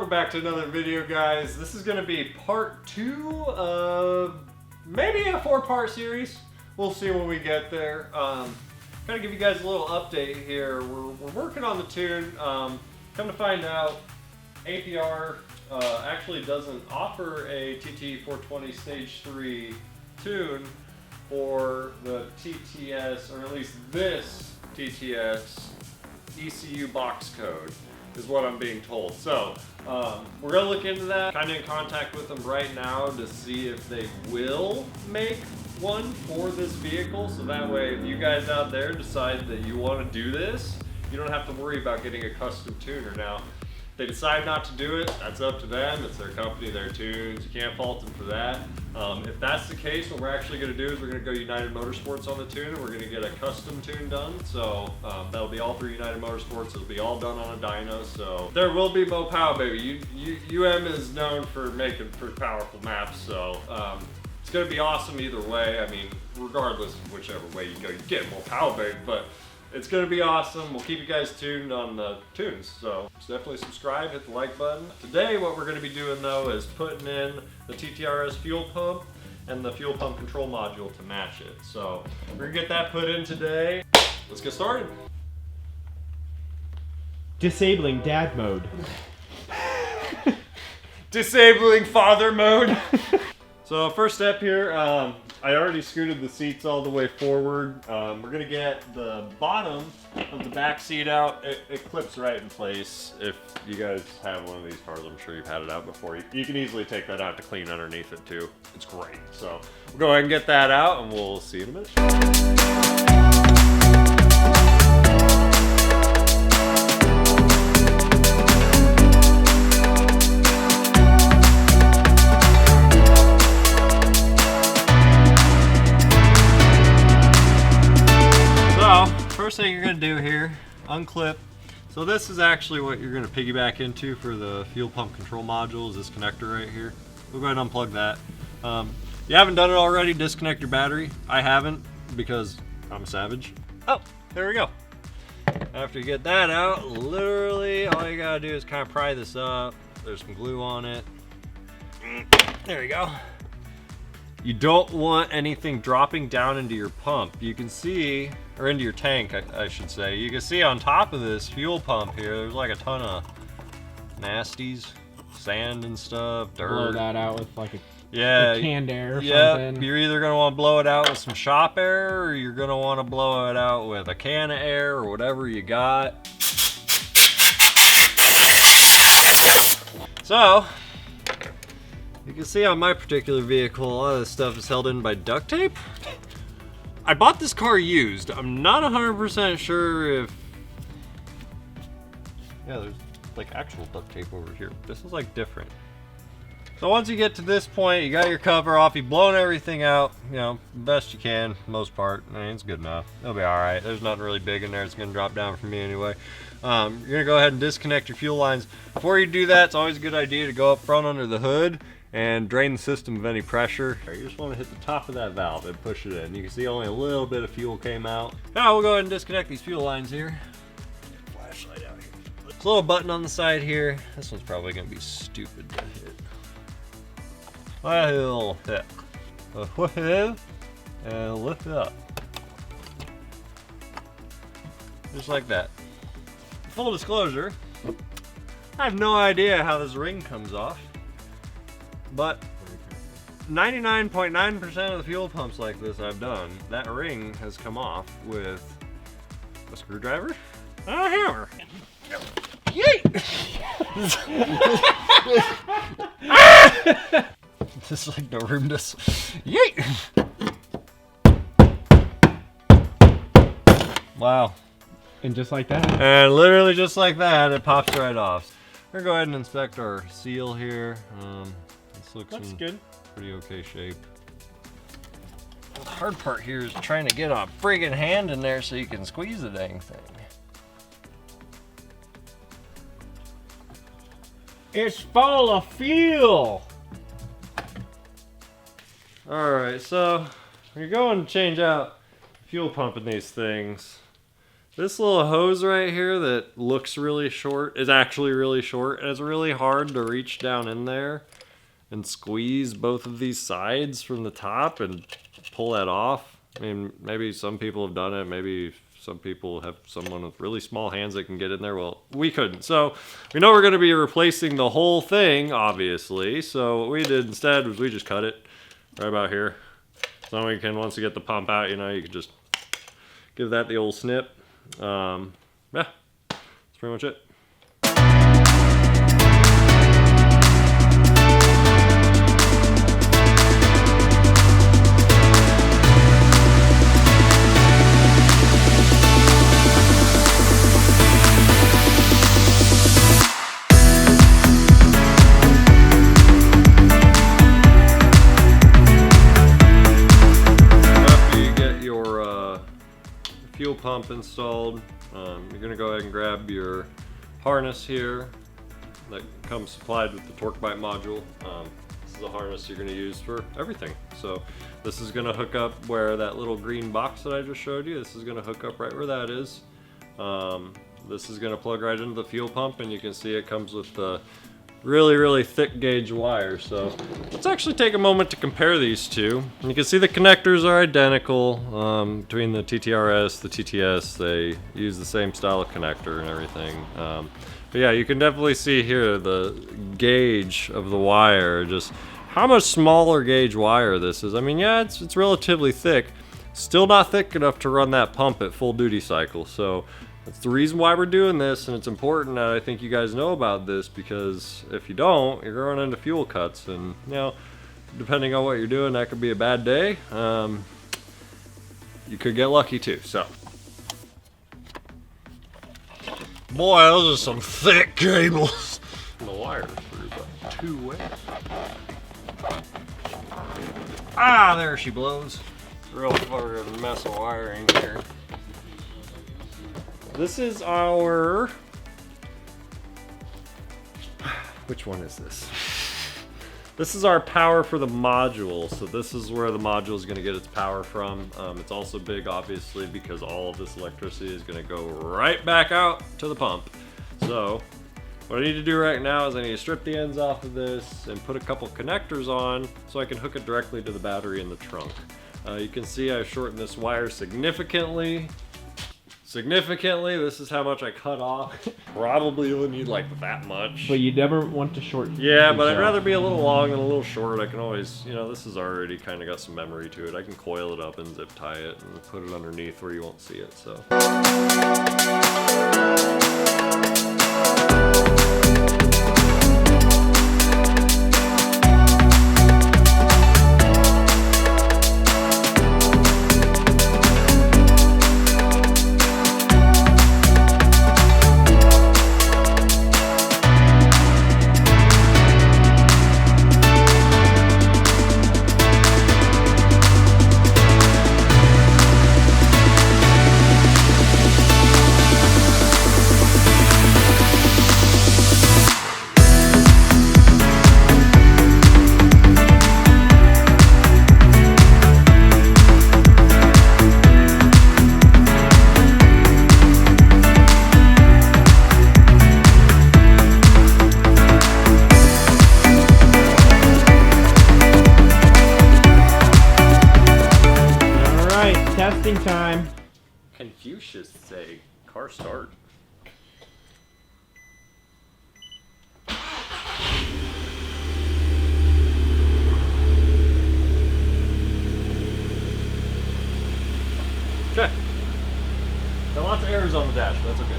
welcome back to another video, guys. This is going to be part 2 of maybe a 4-part series. We'll see when we get there. Kind of give you guys a little update here. We're working on the tune. Come to find out, APR actually doesn't offer a TT420 Stage 3 tune for the TTS, or at least this TTS ECU box code, is what I'm being told. So we're gonna look into that. Kind of in contact with them right now to see if they will make one for this vehicle, so that way if you guys out there decide that you want to do this, you don't have to worry about getting a custom tuner. Now, if they decide not to do it, that's up to them. It's their company, their tunes. You can't fault them for that. If that's the case, what we're actually going to do is we're going to go United Motorsports on the tune, and we're going to get a custom tune done. So that'll be all through United Motorsports. It'll be all done on a dyno. So there will be Mo Pow, baby. UM is known for making pretty powerful maps. So it's going to be awesome either way. I mean, regardless of whichever way you go, you get Mo Pow, baby. But it's going to be awesome. We'll keep you guys tuned on the tunes, so definitely subscribe, hit the like button. Today what we're going to be doing though is putting in the TTRS fuel pump and the fuel pump control module to match it. So we're going to get that put in today. Let's get started. Disabling dad mode. Disabling father mode. So first step here, I already scooted the seats all the way forward. We're going to get the bottom of the back seat out. It clips right in place. If you guys have one of these cars, I'm sure you've had it out before. You can easily take that out to clean underneath it too. It's great. So we'll go ahead and get that out and we'll see you in a minute. First thing you're going to do here, unclip. So this is actually what you're going to piggyback into for the fuel pump control module, is this connector right here. We'll go ahead and unplug that. You haven't done it already, disconnect your battery. I haven't, because I'm a savage. Oh, there we go. After you get that out, literally all you got to do is kind of pry this up. There's some glue on it. There you go. You don't want anything dropping down into your pump. You can see, or into your tank, I should say. You can see on top of this fuel pump here, there's like a ton of nasties, sand and stuff, dirt. Blow that out with like a canned air or something. You're either gonna want to blow it out with some shop air, or you're gonna want to blow it out with a can of air, or whatever you got. So, you can see on my particular vehicle, a lot of this stuff is held in by duct tape. I bought this car used. I'm not 100% sure if... Yeah, there's like actual duct tape over here. This is like different. So once you get to this point, you got your cover off, you've blown everything out, you know, best you can, most part. I mean, it's good enough. It'll be all right. There's nothing really big in there. It's gonna drop down for me anyway. You're gonna go ahead and disconnect your fuel lines. Before you do that, it's always a good idea to go up front under the hood and drain the system of any pressure. You just want to hit the top of that valve and push it in. You can see only a little bit of fuel came out. Now we'll go ahead and disconnect these fuel lines here. Flashlight out here. There's a little button on the side here. This one's probably going to be stupid to hit. Well, hit. And lift it up. Just like that. Full disclosure, I have no idea how this ring comes off. But 99.9% of the fuel pumps like this I've done, that ring has come off with a screwdriver and a hammer. Yay! This is like no room to... Yay! Wow. And just like that. And literally just like that, it pops right off. We're gonna go ahead and inspect our seal here. Looks good. Pretty okay shape. The hard part here is trying to get a friggin' hand in there so you can squeeze the dang thing. It's full of fuel. Alright, so when you're going to change out fuel pump in these things, This little hose right here that looks really short is actually really short, and it's really hard to reach down in there and squeeze both of these sides from the top and pull that off. I mean, maybe some people have done it, maybe some people have someone with really small hands that can get in there. Well, we couldn't. So we know we're going to be replacing the whole thing, obviously. So what we did instead was we just cut it right about here. So we can, once you get the pump out, you know, you can just give that the old snip. Yeah, that's pretty much it. Fuel pump installed, you're going to go ahead and grab your harness here that comes supplied with the torque bite module. This is a harness you're going to use for everything. So this is going to hook up where that little green box that I just showed you, this is going to hook up right where that is. This is going to plug right into the fuel pump, and you can see it comes with the really thick gauge wire. So let's actually take a moment to compare these two. And you can see the connectors are identical between the TTRS, the TTS. They use the same style of connector and everything. But yeah, you can definitely see here the gauge of the wire, just how much smaller gauge wire this is. I mean, yeah, it's relatively thick, still not thick enough to run that pump at full duty cycle. So that's the reason why we're doing this, and it's important that I think you guys know about this, because if you don't, you're going into fuel cuts, and you know, depending on what you're doing, that could be a bad day. You could get lucky too. So, boy, those are some thick cables. The wire's through about 2 ways. Ah, there she blows. Real fucking mess of wiring here. This is our, which one is this? This is our power for the module. So this is where the module is going to get its power from. It's also big, obviously, because all of this electricity is going to go right back out to the pump. So what I need to do right now is I need to strip the ends off of this and put a couple connectors on so I can hook it directly to the battery in the trunk. You can see I've shortened this wire significantly. This is how much I cut off. Probably only need like that much. But you never want to shorten. Yeah, but I'd rather be a little long and a little short. I can always, you know, this is already kind of got some memory to it. I can coil it up and zip tie it and put it underneath where you won't see it, so. Testing time. Confucius say, car start. Okay. Got lots of errors on the dash, but that's okay.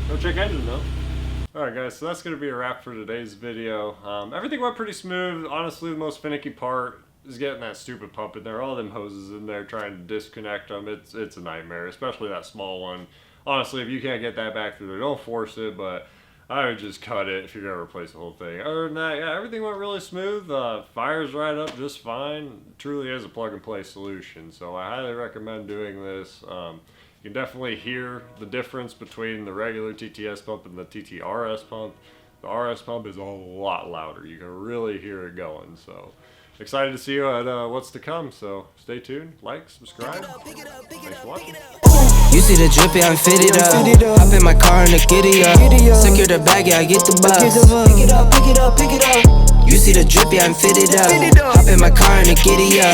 No check engine though. Alright guys, so that's going to be a wrap for today's video. Everything went pretty smooth. Honestly, the most finicky part is getting that stupid pump in there. All them hoses in there trying to disconnect them. It's a nightmare, especially that small one. Honestly, if you can't get that back through there, don't force it, but I would just cut it if you're going to replace the whole thing. Other than that, yeah, everything went really smooth. Fires right up just fine. It truly is a plug-and-play solution, so I highly recommend doing this. You can definitely hear the difference between the regular TTS pump and the TTRS pump. The RS pump is a lot louder. You can really hear it going, so excited to see what's to come. So stay tuned, like, subscribe. Thanks for watching. You see the drip, yeah, I'm fitted up. Hop in my car and the giddy up. Secure the bag, yeah, I get the bus. Pick it up, pick it up, pick it up. You see the drip, yeah, I'm fitted up. Hop in my car and the giddy up.